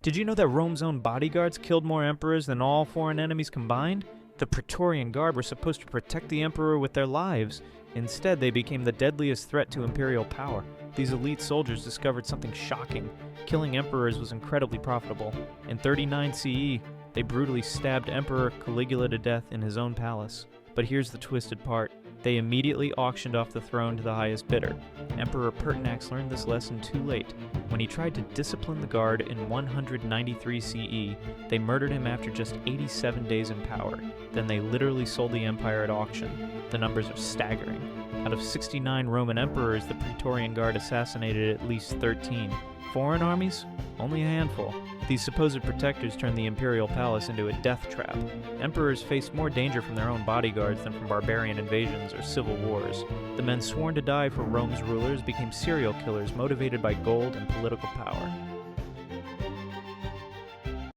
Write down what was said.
Did you know that Rome's own bodyguards killed more emperors than all foreign enemies combined? The Praetorian Guard were supposed to protect the emperor with their lives. Instead, they became the deadliest threat to imperial power. These elite soldiers discovered something shocking. Killing emperors was incredibly profitable. In 39 CE, they brutally stabbed Emperor Caligula to death in his own palace. But here's the twisted part. They immediately auctioned off the throne to the highest bidder. Emperor Pertinax learned this lesson too late. When he tried to discipline the guard in 193 CE, they murdered him after just 87 days in power. Then they literally sold the empire at auction. The numbers are staggering. Out of 69 Roman emperors, the Praetorian Guard assassinated at least 13. Foreign armies? Only a handful. These supposed protectors turned the imperial palace into a death trap. Emperors faced more danger from their own bodyguards than from barbarian invasions or civil wars. The men sworn to die for Rome's rulers became serial killers motivated by gold and political power.